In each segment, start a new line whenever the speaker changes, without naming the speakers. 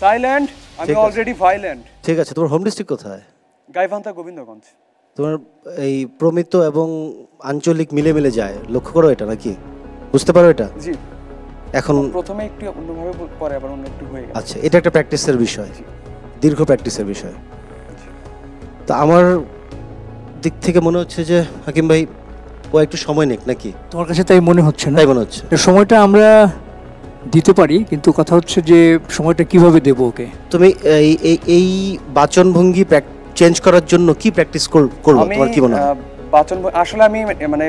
Thailand, আমি already ভাইল্যান্ড।
ঠিক আছে, তোমার হোম ডিস্ট্রিক্ট কোথায়?
গাইবান্ধা, গোবিন্দগঞ্জ।
তোমার এই প্রমিত এবং আঞ্চলিক মিলে মিলে যায়, লক্ষ্য করো এটা নাকি? বুঝতে পারো এটা?
জি।
এখন
প্রথমে একটু অন্যভাবে পরে আবার অন্য একটু হয়ে গেছে।
আচ্ছা, এটা একটা প্র্যাকটিসের বিষয়, দীর্ঘ প্র্যাকটিসের বিষয়। তো আমার দিক থেকে মনে হচ্ছে যে হাকিম ভাই ও একটু সময় নেক নাকি?
তোমার কাছে তাই মনে হচ্ছে না?
তাই মনে হচ্ছে।
সময়টা আমরা দিতে পারি, কিন্তু কথা হচ্ছে যে সময়টা কিভাবে দেব ওকে।
তুমি এই বাচনভঙ্গি চেঞ্জ করার জন্য কি প্র্যাকটিস করবে তোমার কি মনে হয়?
বাচন আসলে আমি মানে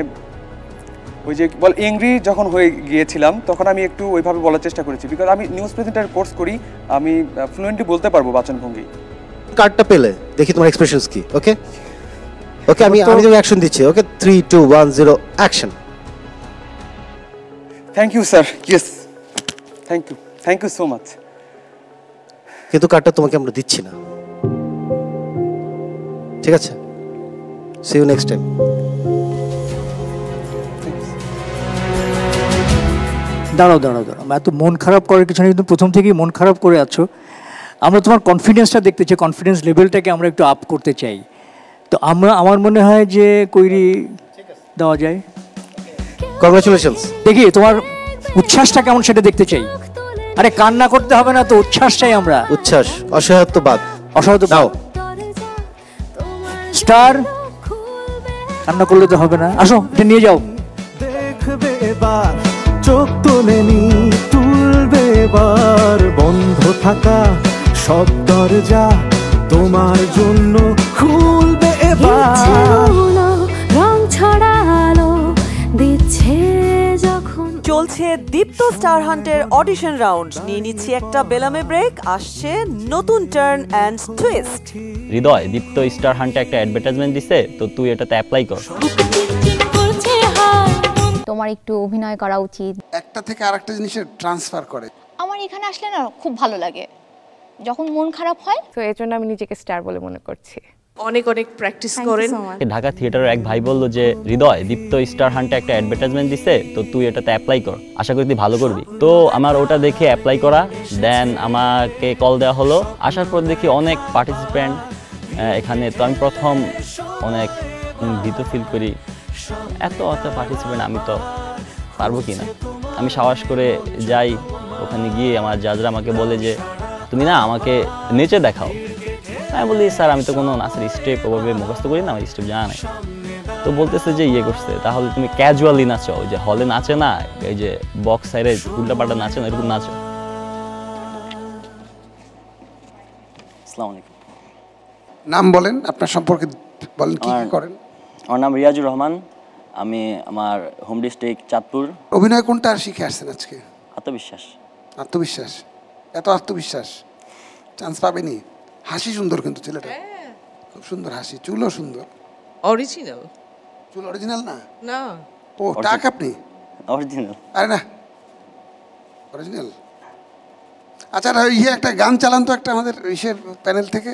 ওই যে বল ইংরি যখন হয়ে গিয়েছিলাম তখন আমি একটু ওইভাবে বলার চেষ্টা করেছি, বিকজ আমি নিউজ প্রেজেন্টার কোর্স করি, আমি ফ্লুয়েন্টলি বলতে পারবো বাচনভঙ্গি।
কার্ডটা পেলে দেখি তোমার এক্সপ্রেশনস কি। ওকে ওকে, আমি তুমি অ্যাকশন দিচ্ছি। Okay 3 2 1 0 action.
Thank you sir. Yes, thank you so much.
কিন্তু কার্ডটা তোমাকে আমরা দিচ্ছি না, ঠিক আছে? See you next time.
দাঁড়াও, এত মন খারাপ করার কিছু নেই, কিন্তু প্রথম থেকেই মন খারাপ করে আছো। আমরা তোমার কনফিডেন্সটা দেখতে চাই, কনফিডেন্স লেভেলটাকে আমরা একটু আপ করতে চাই। তো আমার মনে হয় যে কৈরি দেওয়া যায়।
কংগ্রাচুলেশনস।
দেখি তোমার উচ্ছ্বাসটা কেমন সেটা দেখতে চাই। আরে কান্না করতে হবে না তো, উচ্ছ্বাস চাই আমরা।
উচ্ছ্বাস, অসহায়ত্ববাদ।
দাও স্টার। কান্না করলে তো হবে না, আসো এটা নিয়ে যাও।
দেখবে এবার চোখ তোলেনি, তুলবে এবার বন্ধ থাকা সব দরজা তোমার জন্য খুলবে এবার।
রং ছড়ালো দিচ্ছে যখন।
চলছে দীপ্ত স্টার হান্টের অডিশন রাউন্ড। নিয়ে নিচ্ছি একটা বেলামে ব্রেক, আসছে নতুন turn and twist.
Hridoy, Deepto star হান্টে একটা অ্যাডভার্টাইজমেন্ট দিছে, তো তুই এটাতে অ্যাপ্লাই কর।
তোমার একটু অভিনয় করা উচিত।
একটা থেকে আরেকটা জিনিসের ট্রান্সফার করে।
আমার এখানে আসলে না খুব ভালো লাগে যখন মন খারাপ হয়,
তো এর জন্য আমি নিজেকে স্টার বলে মনে করছি।
অনেক প্র্যাকটিস করেন।
ঢাকা থিয়েটারের এক ভাই বলল যে হৃদয়, দীপ্ত স্টার হান্টে একটা অ্যাডভার্টাইজমেন্ট দিছে, তো তুই এটাতে অ্যাপ্লাই কর, আশা করি তুই ভালো করবি। তো আমার ওটা দেখে অ্যাপ্লাই করা, দেন আমাকে কল দেওয়া হলো। আসার পর দেখি অনেক পার্টিসিপেন্ট এখানে। তো আমি প্রথম অনেক ভীত ফিল করি, এত পার্টিসিপেন্ট, আমি তো পারবো কি না। আমি সাহস করে যাই, ওখানে গিয়ে আমার জাজরা আমাকে বলে যে তুমি না আমাকে নেচে দেখাও। আমি বলি স্যার আমি তো কোনো নাচের স্টেপ ওভাবে মুখস্থ করি না, আমার স্টেপ জানা নেই। তো বলতেছে যে ইয়ে করছে, তাহলে তুমি ক্যাজুয়ালি নাচো, ওই যে হলে নাচে না, এই যে বক্স সাইডে উল্টাপাল্টা নাচে না, এরকম নাচো।
আসসালামু আলাইকুম।
নাম বলেন, আপনার সম্পর্কে বলেন, কি করেন?
আমার নাম রিয়াজুর রহমান, আমি আমার হোম ডিস্ট্রিক্ট চাঁদপুর।
অভিনয় কোনটা শিখে আসছেন আজকে?
আত্মবিশ্বাস।
আত্মবিশ্বাস, এত আত্মবিশ্বাস, চান্স পাবেনি। হাসি সুন্দর কিন্তু ছেলেটা, খুব সুন্দর হাসি, চুলও সুন্দর।
অরিজিনাল
চুল অরিজিনাল না?
না।
ও টাক আপনি?
অরিজিনাল।
আরে না, অরিজিনাল। আচ্ছা, ইয়ে একটা গান চালান তো একটা আমাদের ইসের প্যানেল থেকে।